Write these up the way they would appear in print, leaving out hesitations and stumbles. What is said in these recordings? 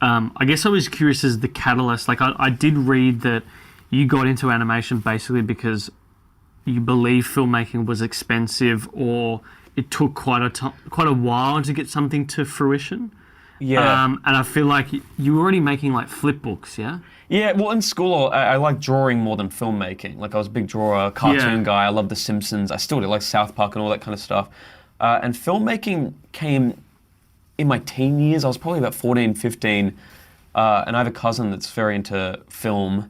I guess I was curious as the catalyst. Like I did read that you got into animation basically because you believe filmmaking was expensive, or it took quite a while to get something to fruition. Yeah. And I feel like you were already making like flip books, yeah? Yeah, well, in school, I like drawing more than filmmaking. Like, I was a big drawer, cartoon guy. I loved The Simpsons. I still do, like South Park and all that kind of stuff. And filmmaking came in my teen years. I was probably about 14, 15. And I have a cousin that's very into film,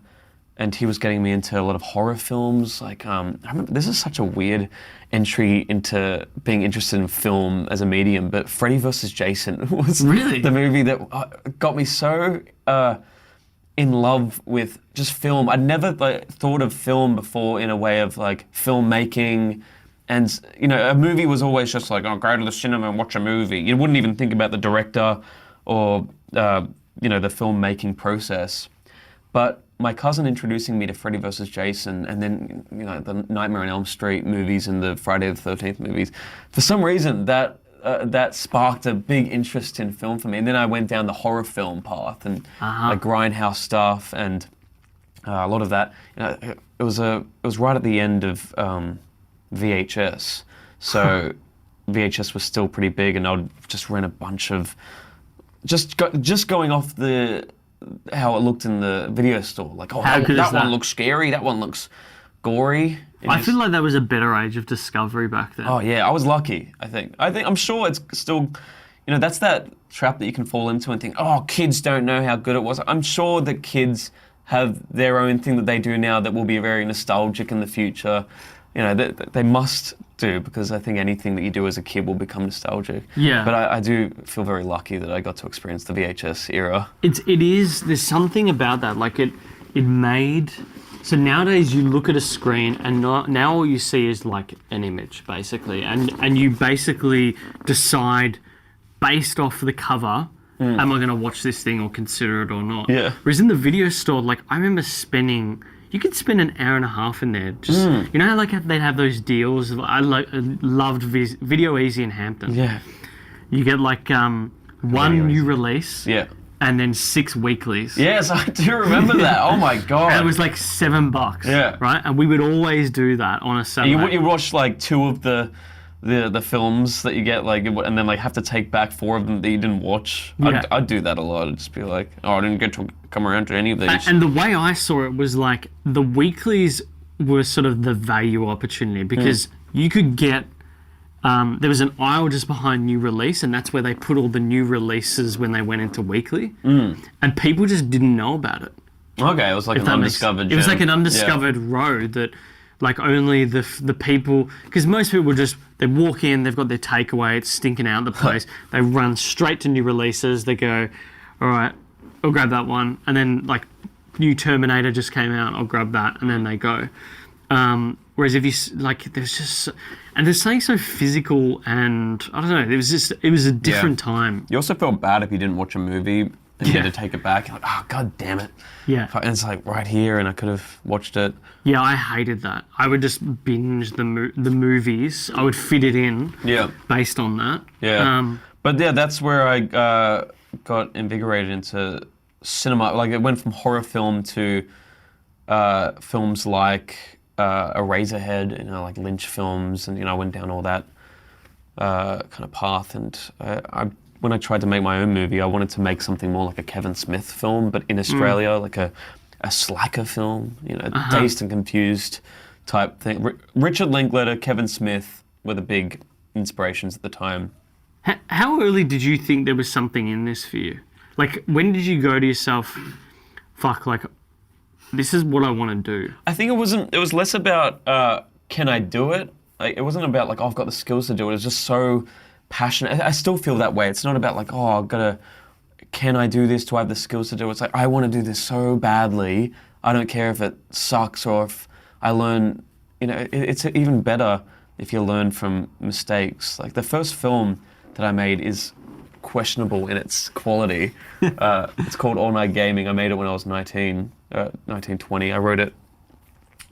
and he was getting me into a lot of horror films. Like, I remember, this is such a weird entry into being interested in film as a medium, but Freddy vs. Jason was Really? the movie that got me so in love with just film. I'd never thought of film before in a way of like filmmaking, and you know, a movie was always just like, oh, go to the cinema and watch a movie. You wouldn't even think about the director or you know, the filmmaking process. But my cousin introducing me to Freddy vs. Jason, and then, you know, the Nightmare on Elm Street movies and the Friday the 13th movies, for some reason that sparked a big interest in film for me. And then I went down the horror film path and like grindhouse stuff and a lot of that. You know, it was right at the end of VHS, so VHS was still pretty big, and I'd just rent a bunch of just going off how it looked in the video store. Like, oh, that one looks scary, that one looks gory. I feel like that was a better age of discovery back then. Oh yeah, I was lucky, I think. I'm sure it's still, you know, that's that trap that you can fall into and think, oh, kids don't know how good it was. I'm sure that kids have their own thing that they do now that will be very nostalgic in the future. You know, they must do, because I think anything that you do as a kid will become nostalgic. Yeah. But I do feel very lucky that I got to experience the VHS era. There's something about that, like it made, so nowadays you look at a screen and now all you see is like an image, basically, and you basically decide based off the cover, am I going to watch this thing or consider it or not? Yeah. Whereas in the video store, like I remember you could spend an hour and a half in there. Just you know, like they'd have those deals. I loved Video Easy in Hampton. Yeah. You get like one new release. Yeah. And then 6 weeklies. Yes, I do remember that. Oh my god. And it was like $7. Yeah. Right? And we would always do that on a Saturday. You watch like 2 of the films that you get, like, and then like have to take back 4 of them that you didn't watch. Yeah. I'd do that a lot. I'd just be like, oh, I didn't get to come around to any of these. And the way I saw it was like the weeklies were sort of the value opportunity, because you could get, there was an aisle just behind new release, and that's where they put all the new releases when they went into weekly. And people just didn't know about it. Okay, it was like an undiscovered gem. It was like an undiscovered road that like only the people, because most people they walk in, they've got their takeaway, it's stinking out the place. They run straight to new releases. They go, all right, I'll grab that one. And then like new Terminator just came out, I'll grab that. And then they go. Whereas if you, like, there's just, and there's something so physical, and I don't know, it was a different time. You also felt bad if you didn't watch a movie and you had to take it back. You're like, oh, god damn it. Yeah. And it's like right here, and I could have watched it. Yeah, I hated that. I would just binge the movies. I would fit it in based on that. Yeah. But yeah, that's where I got invigorated into cinema. Like, it went from horror film to films like Eraserhead, you know, like Lynch films, and, you know, I went down all that kind of path. And when I tried to make my own movie, I wanted to make something more like a Kevin Smith film, but in Australia, like a slacker film, you know, Dazed and Confused type thing. Richard Linklater, Kevin Smith were the big inspirations at the time. How early did you think there was something in this for you? Like, when did you go to yourself, fuck, like, this is what I want to do? I think it was less about, can I do it? Like, it wasn't about like, oh, I've got the skills to do it. It was just so passionate. I still feel that way. It's not about like, oh, can I do this? Do I have the skills to do it? It's like, I want to do this so badly. I don't care if it sucks or if I learn, you know, it's even better if you learn from mistakes. Like, the first film that I made is questionable in its quality. It's called All Night Gaming. I made it when I was 19, 20. I wrote it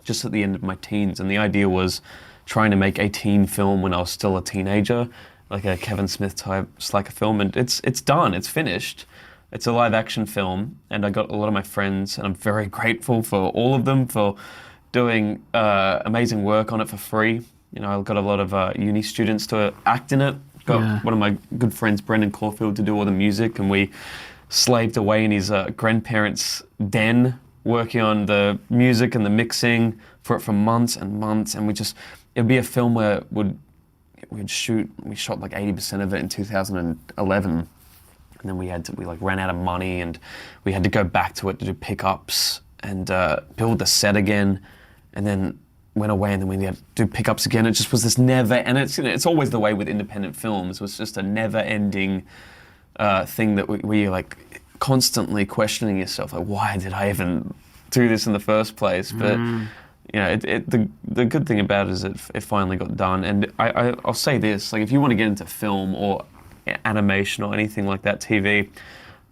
just at the end of my teens, and the idea was trying to make a teen film when I was still a teenager, like a Kevin Smith type slacker film, and it's done, it's finished. It's a live action film, and I got a lot of my friends, and I'm very grateful for all of them for doing amazing work on it for free. You know, I got a lot of uni students to act in it. Got one of my good friends, Brendan Caulfield, to do all the music, and we slaved away in his grandparents' den working on the music and the mixing for it for months and months. And it'd be a film where we shot like 80% of it in 2011. And then we ran out of money, and we had to go back to it to do pickups and build the set again, and then went away, and then we had to do pickups again. It just was this and it's always the way with independent films. It was just a never-ending thing that we like constantly questioning yourself, like, why did I even do this in the first place? But you know, the good thing about it is it finally got done. And I'll say this, like, if you want to get into film or animation or anything like that, TV,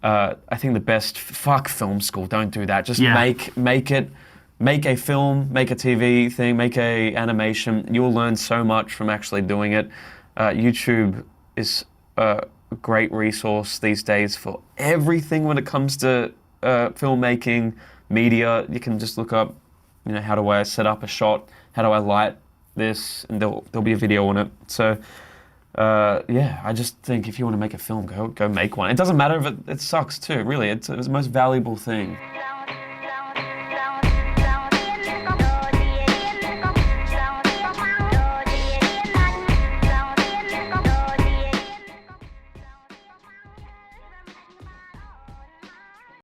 I think the best, fuck film school, don't do that. Just make a film, make a TV thing, make a animation. You'll learn so much from actually doing it. YouTube is a great resource these days for everything when it comes to filmmaking, media. You can just look up, you know, how do I set up a shot? How do I light this? And there'll be a video on it. So I just think if you want to make a film, go make one. It doesn't matter if it sucks too, really. It's the most valuable thing.